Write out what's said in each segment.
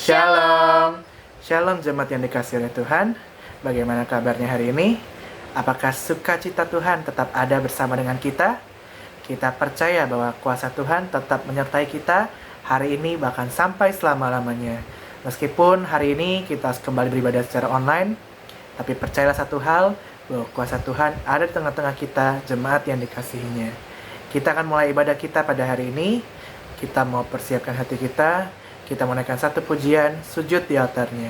Shalom. Shalom jemaat yang dikasihi oleh Tuhan. Bagaimana kabarnya hari ini? Apakah sukacita Tuhan tetap ada bersama dengan kita? Kita percaya bahwa kuasa Tuhan tetap menyertai kita hari ini bahkan sampai selama-lamanya. Meskipun hari ini kita kembali beribadah secara online, tapi percayalah satu hal, bahwa kuasa Tuhan ada di tengah-tengah kita, jemaat yang dikasihinya. Kita akan mulai ibadah kita pada hari ini. Kita mau persiapkan hati kita. Kita menaikkan satu pujian, sujud di altarnya.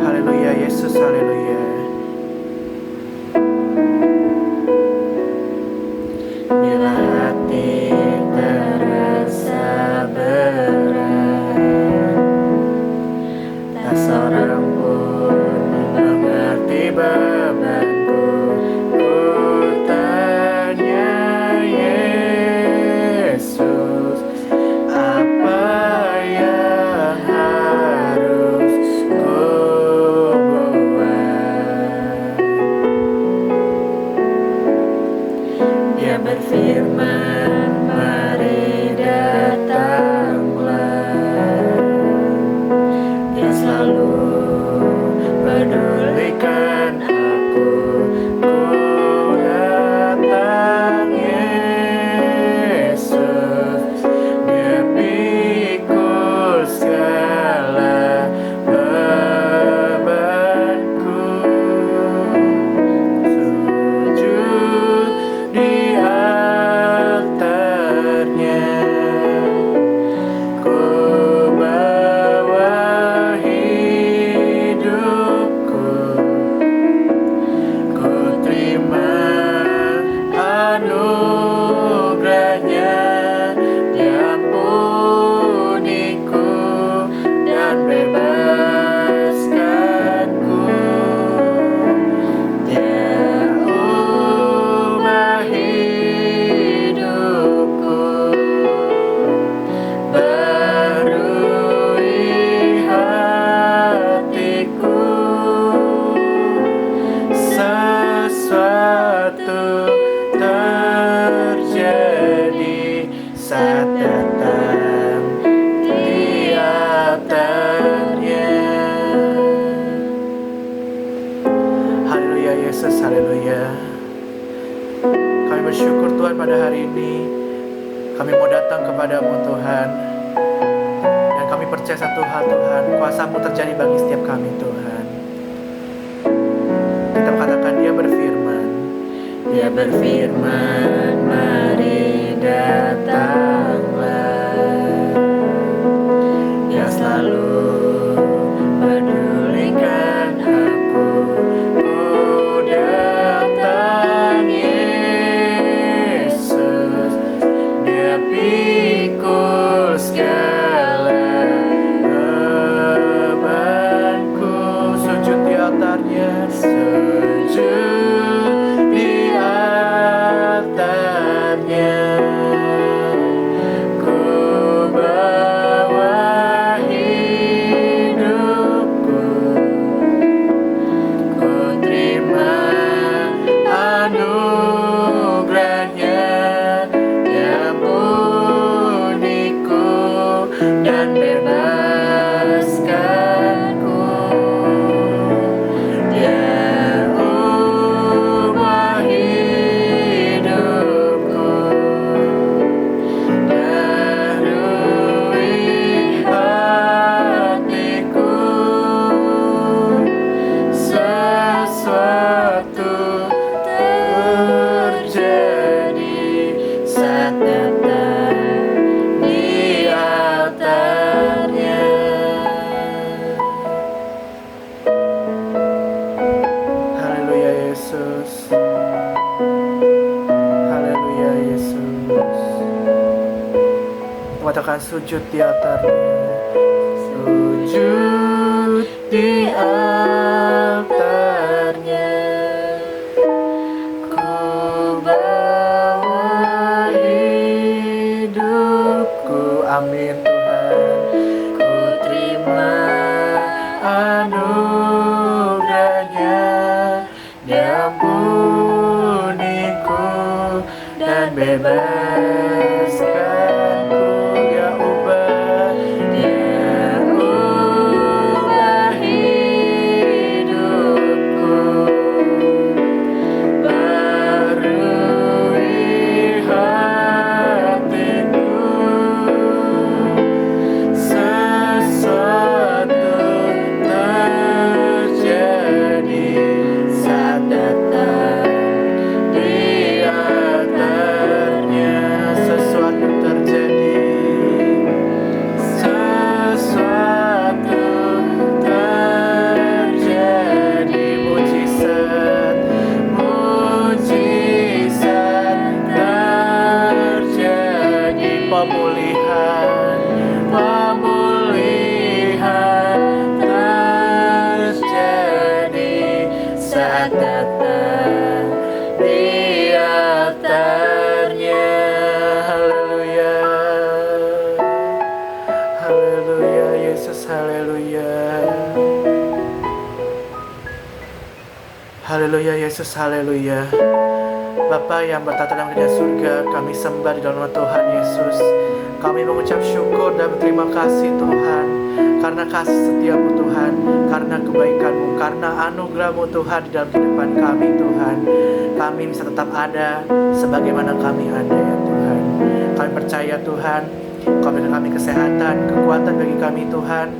Haleluya, Yesus, haleluya. Bila hati terasa berat, tak seorang bebanku, ku tanya Yesus, apa yang harus ku buat? Dia berfirman, mari datanglah. Dia selalu pedulikan aku, ku datang Yesus. Dia pikul segala bebanku, sujud di altarnya. Ku bawa hidupku, ku terima anugerahnya. Dia ampuniku dan bebaskanku. Dia ubah hidupku, barui hatiku. Sesuatu terjadi saat datang di altarnya. Haleluya, Yesus, haleluya. Kami bersyukur Tuhan pada hari ini. Kami mau datang kepadamu Tuhan. Dan kami percaya satu hal Tuhan, kuasa-Mu terjadi bagi setiap kami Tuhan. Kita mengatakan Dia berfirman. Dia berfirman, mari datanglah. Dia selalu pedulikan aku, ku datang Yesus. Dia pikul segala bebanku, sujud di altarnya, sujud di altarnya. Ku bawa hidupku, ku terima anugerahnya. Dia ampuniku dan bebaskanku. Dia ubah hidupku, barui hatiku. Sesuatu terjadi saat datang di altarnya. Haleluya Yesus. Haleluya Yesus. Katakan sujud di altarnya. Sujud di altarnya. Ku bawa hidupku. Amin Tuhan. Ku terima anugerahnya. Dia bebaskanku, ya ubah, ya ubah hidupku, barui hatiku, sesuatu terjadi saat datang di altarnya, sesuatu terjadi, sesuatu terjadi, mujizat, mujizat terjadi, pemulihan, pemulihan terjadi saat datang di altarnya. Haleluya, haleluya, Yesus, haleluya, haleluya, Yesus, haleluya. Bapa yang bertata dalam kerajaan surga, kami sembah di dalam nama Tuhan Yesus. Kami mengucap syukur dan berterima kasih Tuhan, karena kasih setiamu Tuhan, karena kebaikanmu, karena anugerahmu Tuhan di dalam kehidupan kami Tuhan. Kami bisa tetap ada sebagaimana kami ada ya Tuhan. Kami percaya Tuhan, Kau berikan kami kesehatan, kekuatan bagi kami Tuhan,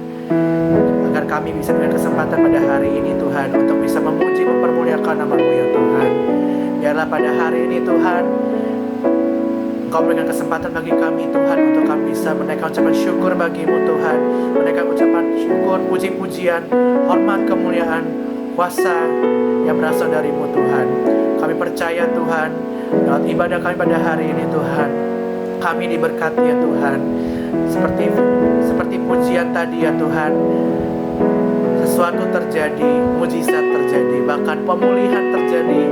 agar kami bisa dengan kesempatan pada hari ini Tuhan, untuk bisa memuji, mempermuliakan nama-Mu ya Tuhan. Biarlah pada hari ini Tuhan, Kau berikan kesempatan bagi kami Tuhan, untuk kami bisa menaikkan ucapan syukur bagi-Mu Tuhan, menaikkan ucapan syukur, puji-pujian, hormat, kemuliaan, kuasa yang berasal dari-Mu Tuhan. Kami percaya Tuhan, lewat ibadah kami pada hari ini Tuhan, kami diberkati ya Tuhan, seperti pujian tadi ya Tuhan, sesuatu terjadi, mujizat terjadi, bahkan pemulihan terjadi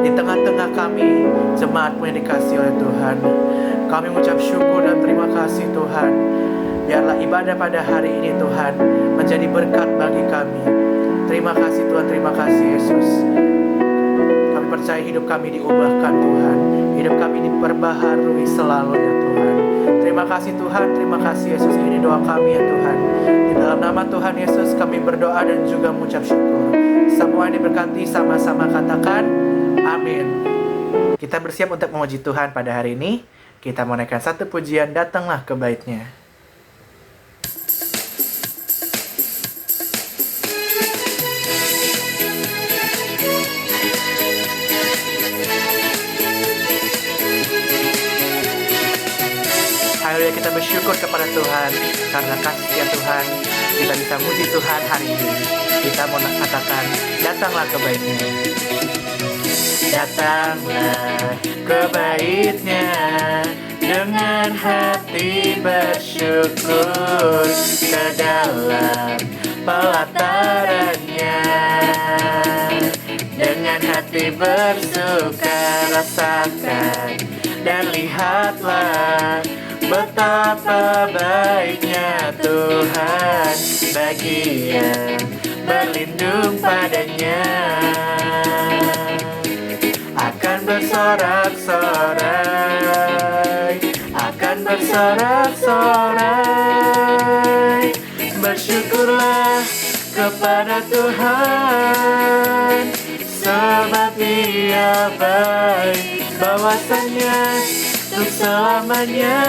di tengah-tengah kami, jemaat-Mu yang dikasihi oleh Tuhan. Kami mengucap syukur dan terima kasih Tuhan. Biarlah ibadah pada hari ini Tuhan menjadi berkat bagi kami. Terima kasih Tuhan, terima kasih Yesus. Kami percaya hidup kami diubahkan Tuhan, hidup kami diperbaharui selalu ya Tuhan. Terima kasih Tuhan, terima kasih Yesus. Ini doa kami ya Tuhan. Di dalam nama Tuhan Yesus kami berdoa dan juga mengucap syukur. Semua yang diberkati sama-sama katakan amin. Kita bersiap untuk memuji Tuhan pada hari ini. Kita mau naikkan satu pujian, datanglah ke bait-Nya. Haleluya, kita bersyukur kepada Tuhan karena kasih ya Tuhan. Kita bisa muji Tuhan hari ini. Kita mau katakan, datanglah ke bait-Nya. Datanglah ke bait-Nya dengan hati bersyukur, ke dalam pelataran-Nya dengan hati bersuka, rasakan dan lihatlah betapa baiknya Tuhan bagi yang berlindung padanya. Akan bersorak-sorai, akan bersorak-sorai, bersyukurlah kepada Tuhan, sebab Dia baik, bahwasanya untuk selamanya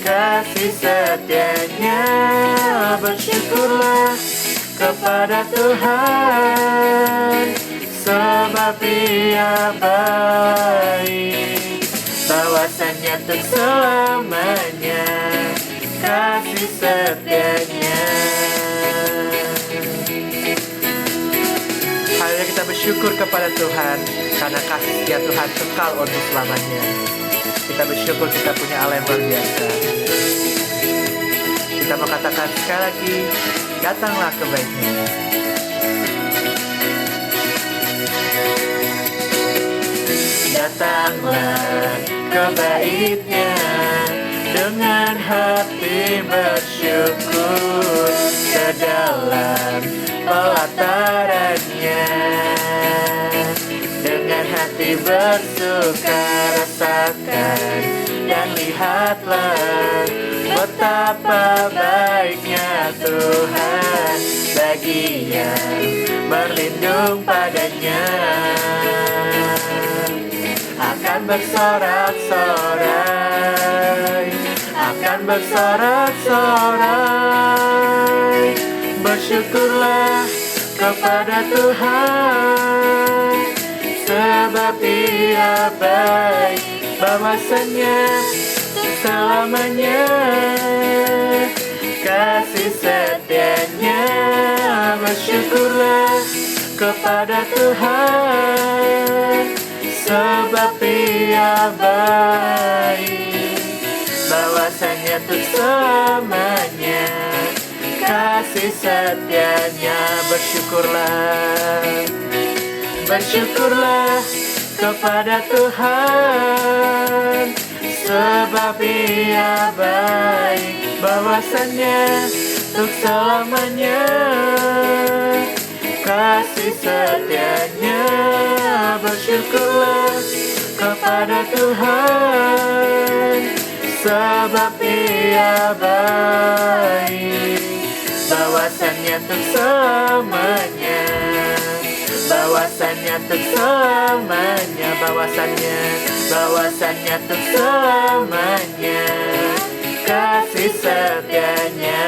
kasih setianya. Bersyukurlah kepada Tuhan, sebab Dia baik, bahwasanya untuk selamanya kasih setianya. Haleluya, kita bersyukur kepada Tuhan karena kasih setia Tuhan kekal untuk selamanya. Kita bersyukur kita punya Allah yang luar biasa. Kita mau katakan sekali lagi, datanglah ke bait-Nya. Datanglah ke bait-Nya dengan hati bersyukur, ke dalam pelataran-Nya dengan hati bersuka, rasakan dan lihatlah betapa baiknya Tuhan bagi yang berlindung padanya. Akan bersorak-sorai, akan bersorak-sorai. Bersyukurlah kepada Tuhan, sebab Ia baik, bahwasanya selamanya kasih setianya. Bersyukurlah kepada Tuhan, sebab Ia baik, bahwasanya untuk selamanya kasih setianya. Bersyukurlah, bersyukurlah kepada Tuhan, sebab Ia baik, bahwasanya untuk selamanya kasih setianya. Bersyukurlah kepada Tuhan, sebab Ia baik, bahwasanya untuk selamanya, bahwasanya untuk selamanya, bahwasanya untuk selamanya kasih setianya.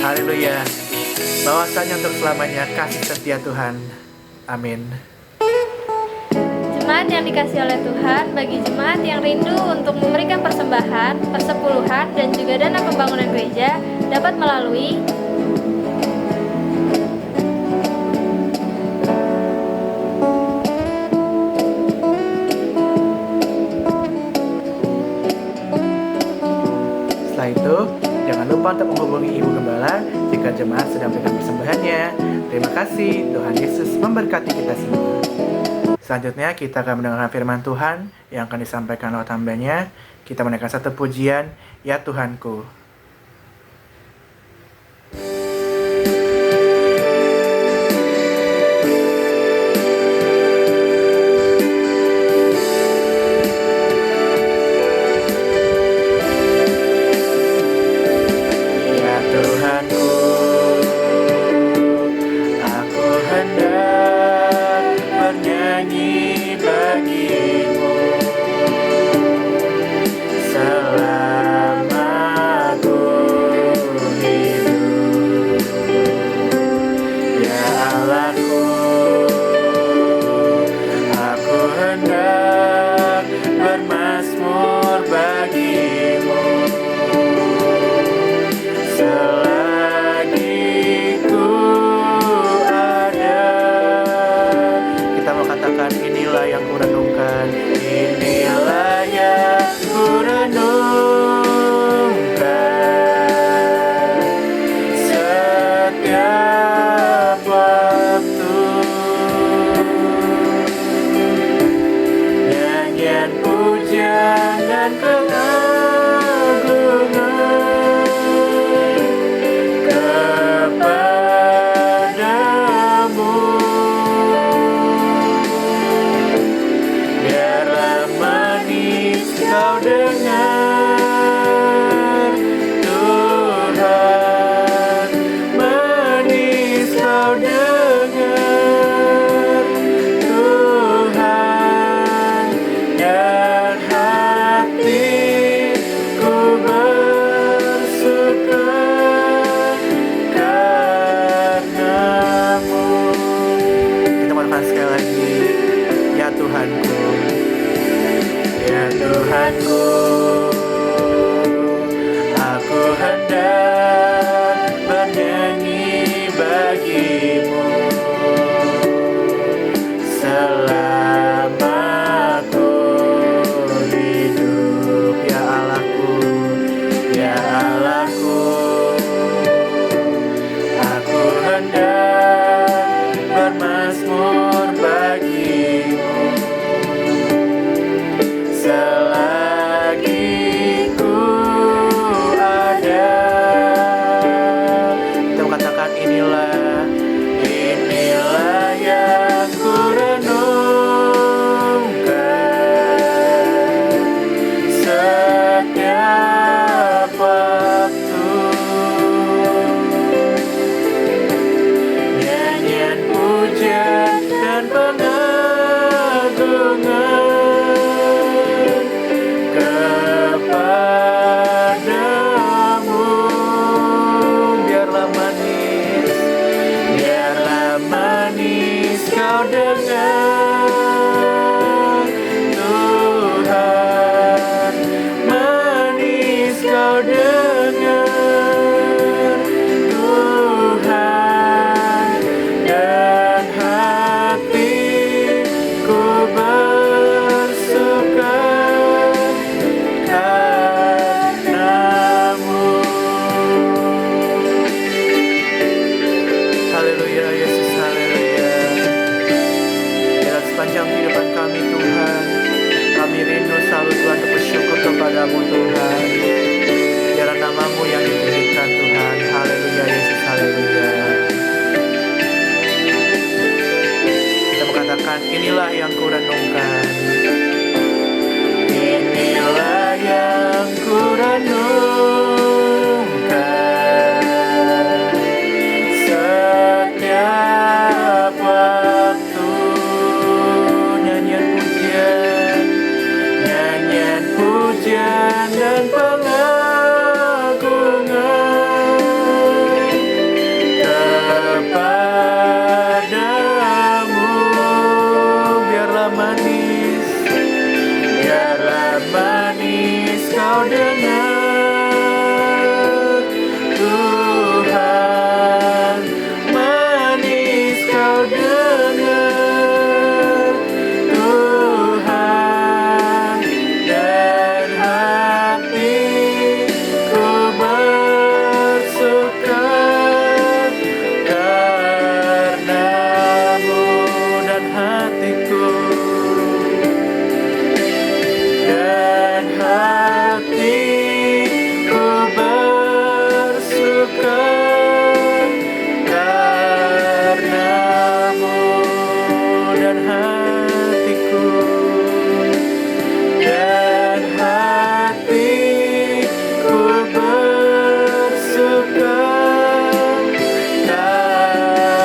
Haleluya, bahwasanya untuk selamanya kasih setia Tuhan. Amin. Jemaat yang dikasihi oleh Tuhan, bagi jemaat yang rindu untuk memberikan persembahan, persepuluhan, dan juga dana pembangunan gereja dapat melalui Setelah itu, jangan lupa untuk menghubungi Ibu Gembala jika jemaat sedang memberikan persembahannya. Terima kasih, Tuhan Yesus memberkati kita semua. Selanjutnya kita akan mendengarkan firman Tuhan yang akan disampaikan oleh hamba-Nya. Kita menaikkan satu pujian, Ya Tuhanku. Ya Tuhanku, aku hendak bernyanyi bagimu selama aku hidup. Ya Allahku, aku hendak bermazmur bagimu selagi ku ada. Kita mau katakan, inilah yang ku renungkan, inilah yang ku renungkan setiap waktu. Nyanyian pujian dan keagungan kepadamu. Biarlah manis kau dengar, Tuhan, manis kau dengar, Tuhan, dan hatiku bersuka karenamu. Kita melakukan sekali lagi, Ya Tuhanku, Ya Tuhanku, aku hendak bernyanyi bagimu selama aku hidup. Ya Allahku, Ya Allahku, aku hendak bermazmur bagimu selagi dengar, Tuhan, manis kau dengar, Tuhan, dan hatiku bersuka karena-Mu. Haleluya Yesus, haleluya. Dalam sepanjang kehidupan kami Tuhan, kami rindu selalu Tuhan untuk bersyukur kepada-Mu Tuhan. Biarlah nama-Mu yang ditinggikan Tuhan. Haleluya Yesus, haleluya. Kita mengatakan, inilah yang kurenungkan, inilah yang kurenungkan setiap waktu. Nyanyian pujian dan pengagungan kepadamu. Biarlah manis kau dengar, Tuhan, manis kau dengar, Tuhan, dan hatiku bersuka karena-Mu, dan hatiku bersuka karena-Mu, dan hatiku bersuka karena-Mu.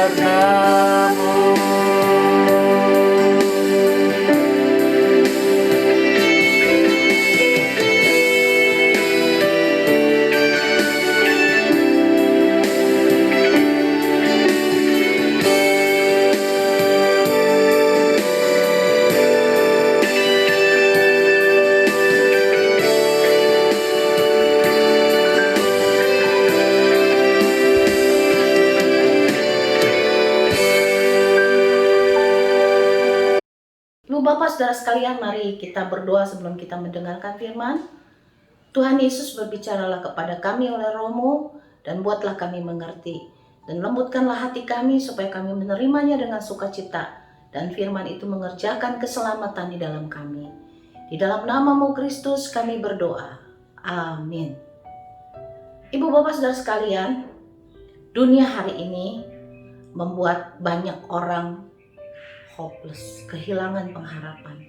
Ibu Bapak Saudara sekalian, mari kita berdoa sebelum kita mendengarkan firman. Tuhan Yesus, berbicaralah kepada kami oleh Roh-Mu dan buatlah kami mengerti, dan lembutkanlah hati kami supaya kami menerimanya dengan sukacita, dan firman itu mengerjakan keselamatan di dalam kami. Di dalam nama-Mu Kristus kami berdoa. Amin. Ibu Bapak Saudara sekalian, dunia hari ini membuat banyak orang hopeless, kehilangan pengharapan.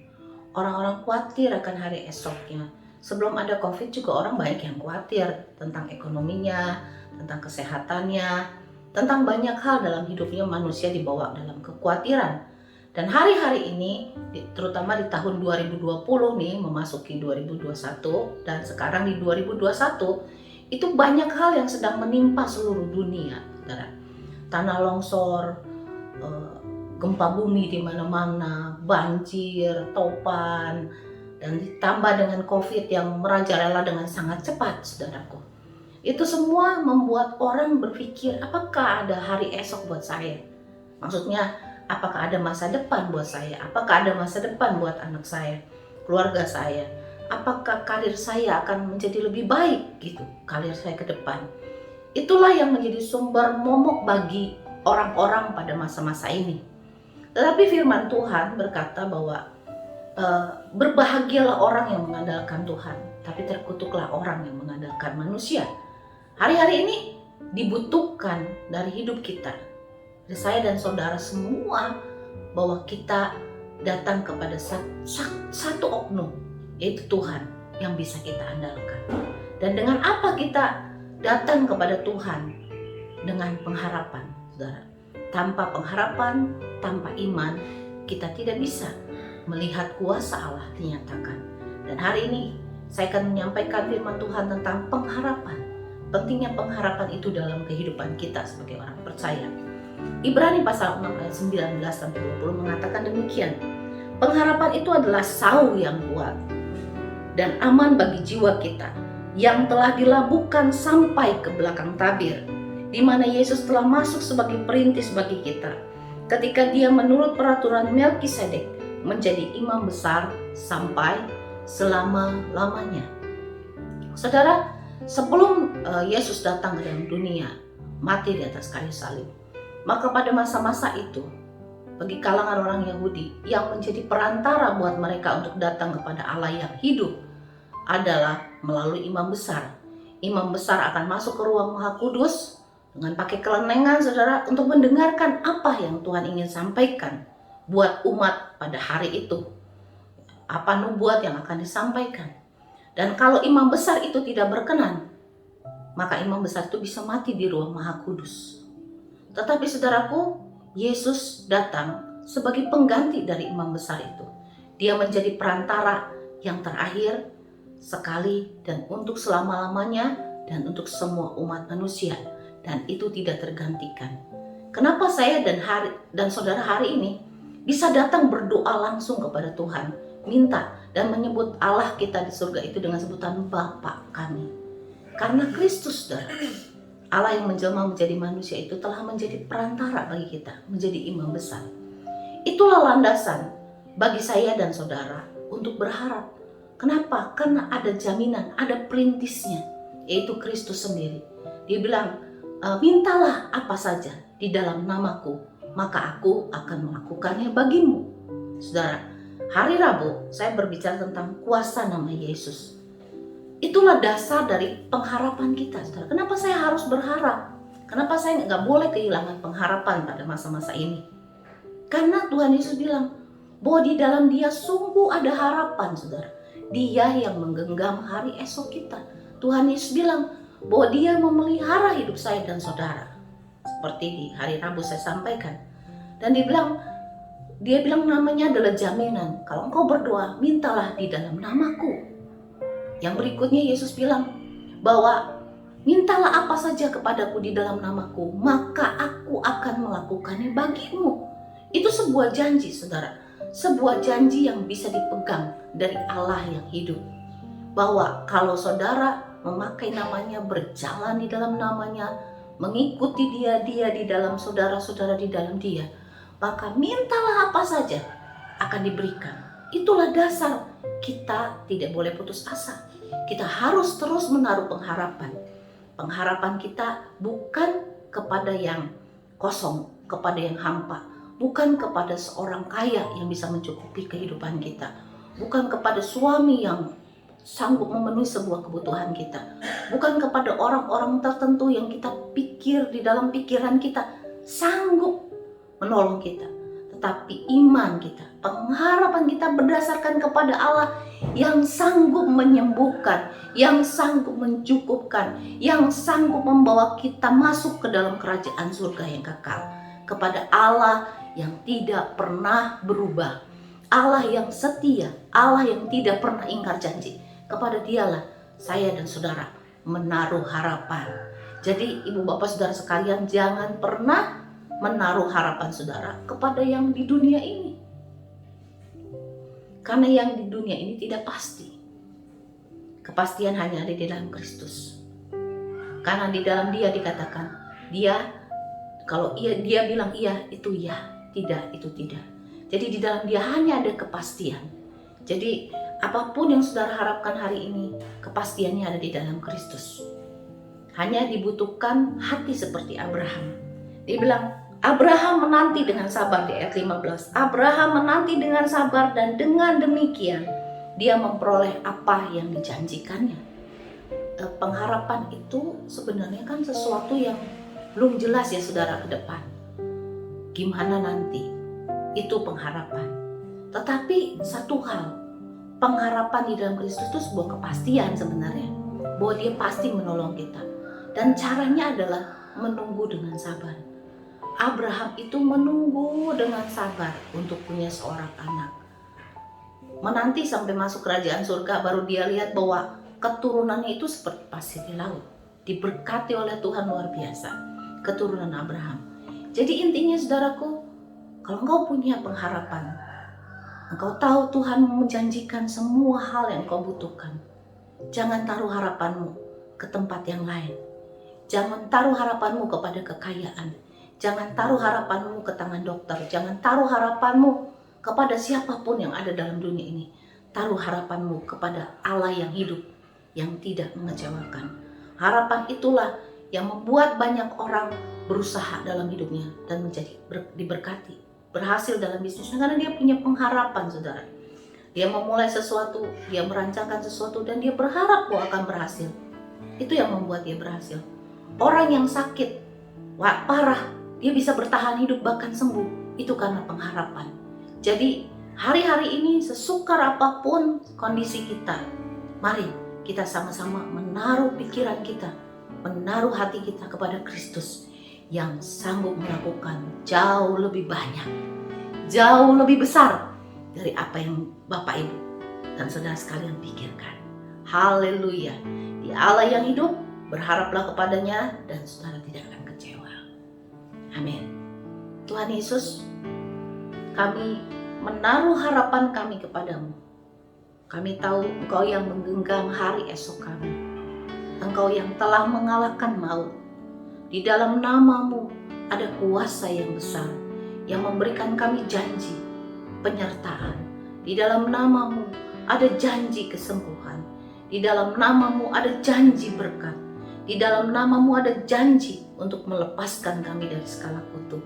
Orang-orang khawatir akan hari esoknya. Sebelum ada COVID juga orang banyak yang khawatir tentang ekonominya, tentang kesehatannya, tentang banyak hal dalam hidupnya. Manusia dibawa dalam kekhawatiran. Dan hari-hari ini, terutama di tahun 2020 nih, memasuki 2021, dan sekarang di 2021, itu banyak hal yang sedang menimpa seluruh dunia. Tanah longsor, gempa bumi di mana-mana, banjir, topan, dan ditambah dengan COVID yang merajalela dengan sangat cepat, saudaraku. Itu semua membuat orang berpikir, apakah ada hari esok buat saya? Maksudnya, apakah ada masa depan buat saya? Apakah ada masa depan buat anak saya, keluarga saya? Apakah karir saya akan menjadi lebih baik gitu, karir saya ke depan? Itulah yang menjadi sumber momok bagi orang-orang pada masa-masa ini. Tetapi firman Tuhan berkata bahwa berbahagialah orang yang mengandalkan Tuhan, tapi terkutuklah orang yang mengandalkan manusia. Hari-hari ini dibutuhkan dari hidup kita, dari saya dan saudara semua, bahwa kita datang kepada satu oknum, yaitu Tuhan yang bisa kita andalkan. Dan dengan apa kita datang kepada Tuhan? Dengan pengharapan, saudara. Tanpa pengharapan, tanpa iman, kita tidak bisa melihat kuasa Allah dinyatakan. Dan hari ini saya akan menyampaikan firman Tuhan tentang pengharapan. Pentingnya pengharapan itu dalam kehidupan kita sebagai orang percaya. Ibrani pasal 6 ayat 19-20 mengatakan demikian. Pengharapan itu adalah sau yang kuat dan aman bagi jiwa kita yang telah dilabuhkan sampai ke belakang tabir, di mana Yesus telah masuk sebagai perintis bagi kita ketika dia menurut peraturan Melkisedek menjadi imam besar sampai selama-lamanya. Saudara, sebelum Yesus datang ke dalam dunia, mati di atas kayu salib, maka pada masa-masa itu bagi kalangan orang Yahudi yang menjadi perantara buat mereka untuk datang kepada Allah yang hidup adalah melalui imam besar. Imam besar akan masuk ke ruang Maha Kudus dengan pakai kelenengan, saudara, untuk mendengarkan apa yang Tuhan ingin sampaikan buat umat pada hari itu. Apa nubuat yang akan disampaikan. Dan kalau imam besar itu tidak berkenan, maka imam besar itu bisa mati di ruang Maha Kudus. Tetapi saudaraku, Yesus datang sebagai pengganti dari imam besar itu. Dia menjadi perantara yang terakhir sekali dan untuk selama-lamanya dan untuk semua umat manusia, dan itu tidak tergantikan. Kenapa saya dan saudara hari ini bisa datang berdoa langsung kepada Tuhan, minta dan menyebut Allah kita di surga itu dengan sebutan Bapa kami? Karena Kristus, saudara, Allah yang menjelma menjadi manusia itu telah menjadi perantara bagi kita, menjadi imam besar. Itulah landasan bagi saya dan saudara untuk berharap. Kenapa? Karena ada jaminan, ada perintisnya, yaitu Kristus sendiri. Dia bilang, mintalah apa saja di dalam namaku, maka aku akan melakukannya bagimu. Saudara, hari Rabu saya berbicara tentang kuasa nama Yesus. Itulah dasar dari pengharapan kita, saudara. Kenapa saya harus berharap? Kenapa saya nggak boleh kehilangan pengharapan pada masa-masa ini? Karena Tuhan Yesus bilang bahwa di dalam Dia sungguh ada harapan, saudara. Dia yang menggenggam hari esok kita. Tuhan Yesus bilang bahwa Dia memelihara hidup saya dan saudara. Seperti di hari Rabu saya sampaikan. Dan Dia bilang namanya adalah jaminan. Kalau engkau berdoa, mintalah di dalam namaku. Yang berikutnya Yesus bilang bahwa mintalah apa saja kepadaku di dalam namaku, maka aku akan melakukannya bagimu. Itu sebuah janji, saudara. Sebuah janji yang bisa dipegang dari Allah yang hidup. Bahwa kalau saudara memakai namanya, berjalan di dalam namanya, mengikuti dia di dalam saudara-saudara di dalam Dia, maka mintalah apa saja akan diberikan. Itulah dasar kita tidak boleh putus asa. Kita harus terus menaruh pengharapan. Pengharapan kita bukan kepada yang kosong, kepada yang hampa, bukan kepada seorang kaya yang bisa mencukupi kehidupan kita, bukan kepada suami yang sanggup memenuhi sebuah kebutuhan kita, bukan kepada orang-orang tertentu yang kita pikir di dalam pikiran kita sanggup menolong kita, tetapi iman kita, pengharapan kita berdasarkan kepada Allah yang sanggup menyembuhkan, yang sanggup mencukupkan, yang sanggup membawa kita masuk ke dalam kerajaan surga yang kekal, kepada Allah yang tidak pernah berubah, Allah yang setia, Allah yang tidak pernah ingkar janji. Kepada Dialah saya dan saudara menaruh harapan. Jadi ibu bapak saudara sekalian, jangan pernah menaruh harapan saudara kepada yang di dunia ini. Karena yang di dunia ini tidak pasti. Kepastian hanya ada di dalam Kristus. Karena di dalam Dia dikatakan, kalau dia bilang iya, itu iya, tidak, itu tidak. Jadi di dalam Dia hanya ada kepastian. Jadi apapun yang saudara harapkan hari ini, kepastiannya ada di dalam Kristus. Hanya dibutuhkan hati seperti Abraham. Dia bilang, Abraham menanti dengan sabar di ayat 15. Abraham menanti dengan sabar dan dengan demikian dia memperoleh apa yang dijanjikannya. Pengharapan itu sebenarnya kan sesuatu yang belum jelas ya saudara ke depan. Gimana nanti? Itu pengharapan. Tetapi satu hal, pengharapan di dalam Kristus itu sebuah kepastian sebenarnya. Bahwa Dia pasti menolong kita. Dan caranya adalah menunggu dengan sabar. Abraham itu menunggu dengan sabar untuk punya seorang anak. Menanti sampai masuk kerajaan surga, baru dia lihat bahwa keturunannya itu seperti pasir di laut. Diberkati oleh Tuhan luar biasa. Keturunan Abraham. Jadi intinya saudaraku, kalau engkau punya pengharapan, engkau tahu Tuhan menjanjikan semua hal yang engkau butuhkan, jangan taruh harapanmu ke tempat yang lain. Jangan taruh harapanmu kepada kekayaan. Jangan taruh harapanmu ke tangan dokter. Jangan taruh harapanmu kepada siapapun yang ada dalam dunia ini. Taruh harapanmu kepada Allah yang hidup, yang tidak mengecewakan. Harapan itulah yang membuat banyak orang berusaha dalam hidupnya dan menjadi diberkati, berhasil dalam bisnisnya, karena dia punya pengharapan, saudara. Dia memulai sesuatu, dia merancangkan sesuatu, dan dia berharap bahwa akan berhasil. Itu yang membuat dia berhasil. Orang yang sakit, parah, dia bisa bertahan hidup bahkan sembuh, itu karena pengharapan. Jadi hari-hari ini sesukar apapun kondisi kita, mari kita sama-sama menaruh pikiran kita, menaruh hati kita kepada Kristus yang sanggup melakukan jauh lebih banyak, jauh lebih besar dari apa yang Bapak Ibu dan saudara sekalian pikirkan. Haleluya. Di Allah yang hidup, berharaplah kepadanya dan saudara tidak akan kecewa. Amin. Tuhan Yesus, kami menaruh harapan kami kepadamu. Kami tahu Engkau yang menggenggam hari esok kami. Engkau yang telah mengalahkan maut. Di dalam nama-Mu ada kuasa yang besar yang memberikan kami janji penyertaan. Di dalam nama-Mu ada janji kesembuhan. Di dalam nama-Mu ada janji berkat. Di dalam nama-Mu ada janji untuk melepaskan kami dari segala kutuk.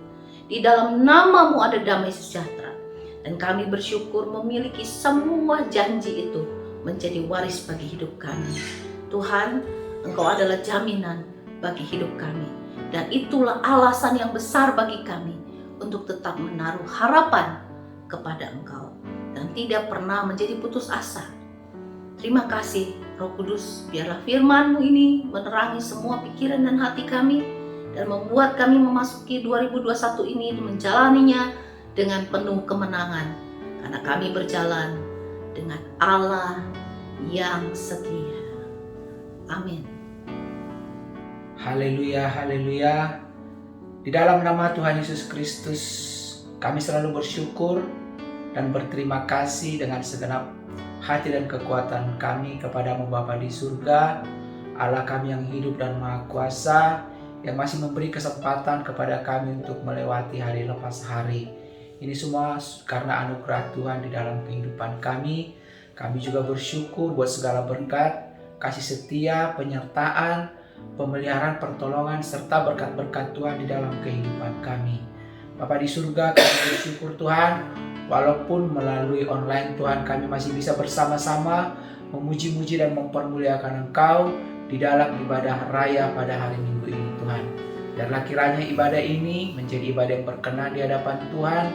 Di dalam nama-Mu ada damai sejahtera. Dan kami bersyukur memiliki semua janji itu menjadi waris bagi hidup kami. Tuhan, Engkau adalah jaminan bagi hidup kami. Dan itulah alasan yang besar bagi kami untuk tetap menaruh harapan kepada Engkau. Dan tidak pernah menjadi putus asa. Terima kasih Roh Kudus, biarlah firman-Mu ini menerangi semua pikiran dan hati kami. Dan membuat kami memasuki 2021 ini menjalaninya dengan penuh kemenangan. Karena kami berjalan dengan Allah yang setia. Amin. Haleluya, haleluya. Di dalam nama Tuhan Yesus Kristus, kami selalu bersyukur dan berterima kasih dengan segenap hati dan kekuatan kami kepadamu Bapa di surga, Allah kami yang hidup dan maha kuasa, yang masih memberi kesempatan kepada kami untuk melewati hari lepas hari. Ini semua karena anugerah Tuhan di dalam kehidupan kami. Kami juga bersyukur buat segala berkat, kasih setia, penyertaan, pemeliharaan, pertolongan, serta berkat-berkat Tuhan di dalam kehidupan kami. Bapa di surga, kami bersyukur Tuhan, walaupun melalui online Tuhan kami masih bisa bersama-sama memuji-muji dan mempermuliakan Engkau di dalam ibadah raya pada hari Minggu ini Tuhan. Biarlah kiranya ibadah ini menjadi ibadah yang berkenan di hadapan Tuhan.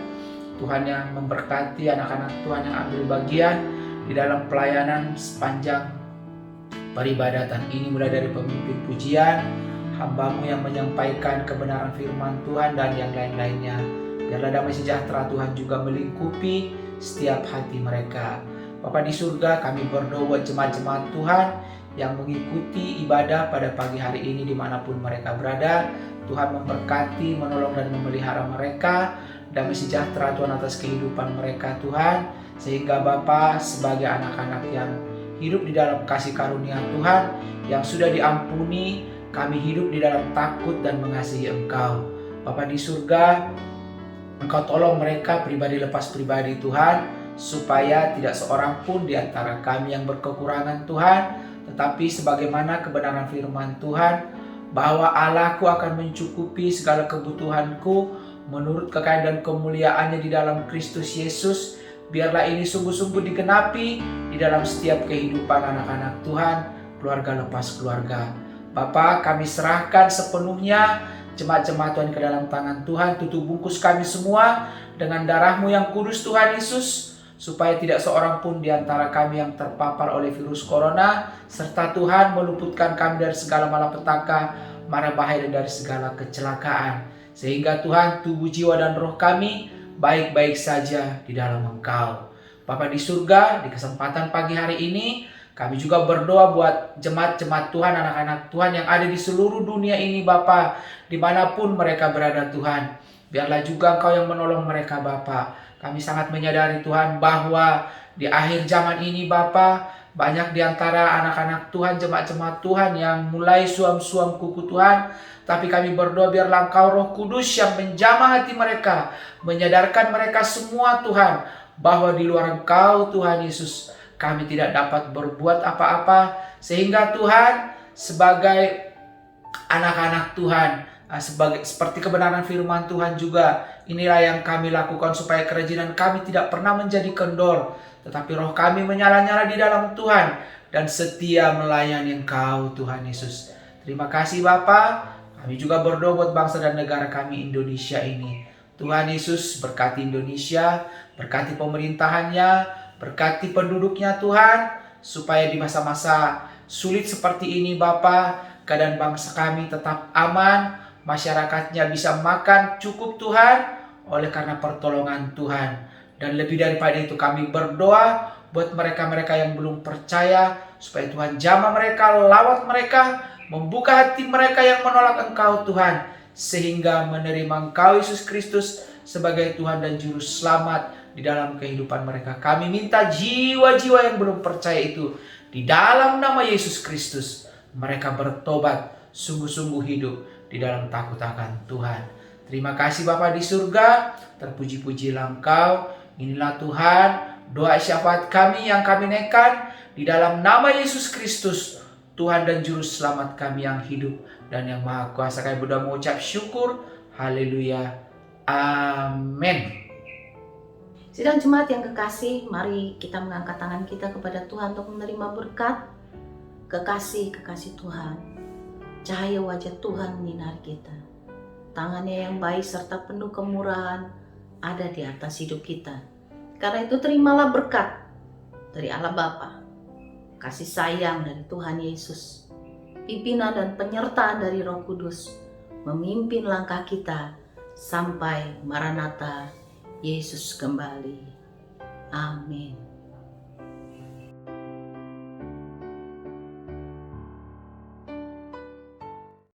Tuhan yang memberkati anak-anak Tuhan yang ambil bagian di dalam pelayanan sepanjang peribadatan ini, mulai dari pemimpin pujian, hamba-Mu yang menyampaikan kebenaran firman Tuhan dan yang lain-lainnya. Biarlah damai sejahtera Tuhan juga melingkupi setiap hati mereka. Bapa di surga, kami berdoa buat jemaat-jemaat Tuhan yang mengikuti ibadah pada pagi hari ini dimanapun mereka berada. Tuhan memberkati, menolong dan memelihara mereka. Damai sejahtera Tuhan atas kehidupan mereka Tuhan. Sehingga Bapa sebagai anak-anak yang hidup di dalam kasih karunia Tuhan, yang sudah diampuni, kami hidup di dalam takut dan mengasihi Engkau. Bapa di surga, Engkau tolong mereka pribadi lepas pribadi Tuhan, supaya tidak seorang pun di antara kami yang berkekurangan Tuhan, tetapi sebagaimana kebenaran firman Tuhan, bahwa Allahku akan mencukupi segala kebutuhanku menurut kekayaan dan kemuliaannya di dalam Kristus Yesus. Biarlah ini sungguh-sungguh digenapi di dalam setiap kehidupan anak-anak Tuhan, keluarga lepas keluarga. Bapa, kami serahkan sepenuhnya jemaat-jemaat Tuhan ke dalam tangan Tuhan. Tutup bungkus kami semua dengan darah-Mu yang kudus Tuhan Yesus, supaya tidak seorang pun di antara kami yang terpapar oleh virus corona, serta Tuhan meluputkan kami dari segala malapetaka, mara bahaya dan dari segala kecelakaan. Sehingga Tuhan, tubuh, jiwa dan roh kami baik-baik saja di dalam Engkau. Bapa di surga, di kesempatan pagi hari ini Kami juga berdoa buat jemaat-jemaat Tuhan, anak-anak Tuhan yang ada di seluruh dunia ini Bapa, dimanapun mereka berada Tuhan. Biarlah juga Engkau yang menolong mereka Bapa. Kami sangat menyadari Tuhan bahwa di akhir zaman ini Bapa, banyak di antara anak-anak Tuhan, jemaat-jemaat Tuhan yang mulai suam-suam kuku Tuhan. Tapi kami berdoa biarlah Engkau Roh Kudus yang menjamah hati mereka, menyadarkan mereka semua Tuhan, bahwa di luar Engkau Tuhan Yesus, kami tidak dapat berbuat apa-apa. Sehingga Tuhan, sebagai anak-anak Tuhan, seperti kebenaran firman Tuhan juga, inilah yang kami lakukan supaya kerajinan kami tidak pernah menjadi kendor, tetapi roh kami menyala-nyala di dalam Tuhan dan setia melayani Engkau Tuhan Yesus. Terima kasih Bapa. Kami juga berdoa buat bangsa dan negara kami Indonesia ini. Tuhan Yesus berkati Indonesia, berkati pemerintahannya, berkati penduduknya Tuhan, supaya di masa-masa sulit seperti ini Bapa, keadaan bangsa kami tetap aman, masyarakatnya bisa makan cukup Tuhan, oleh karena pertolongan Tuhan. Dan lebih daripada itu kami berdoa buat mereka-mereka yang belum percaya, supaya Tuhan jamah mereka, lawat mereka, membuka hati mereka yang menolak Engkau Tuhan, sehingga menerima Engkau Yesus Kristus sebagai Tuhan dan Juru Selamat di dalam kehidupan mereka. Kami minta jiwa-jiwa yang belum percaya itu, di dalam nama Yesus Kristus, mereka bertobat, sungguh-sungguh hidup di dalam takut akan Tuhan. Terima kasih Bapa di surga, terpuji-pujilah Engkau. Inilah Tuhan, doa syafaat kami yang kami naikkan di dalam nama Yesus Kristus, Tuhan dan Juru Selamat kami yang hidup dan yang Maha Kuasa. Kami berdoa mengucap syukur. Haleluya. Amin. Sidang jemaat yang kekasih, mari kita mengangkat tangan kita kepada Tuhan untuk menerima berkat. Kekasih Tuhan, cahaya wajah Tuhan menyinari kita. Tangannya yang baik serta penuh kemurahan ada di atas hidup kita. Karena itu terimalah berkat dari Allah Bapa, kasih sayang dari Tuhan Yesus, pimpinan dan penyertaan dari Roh Kudus, memimpin langkah kita sampai Maranatha, Yesus kembali. Amin.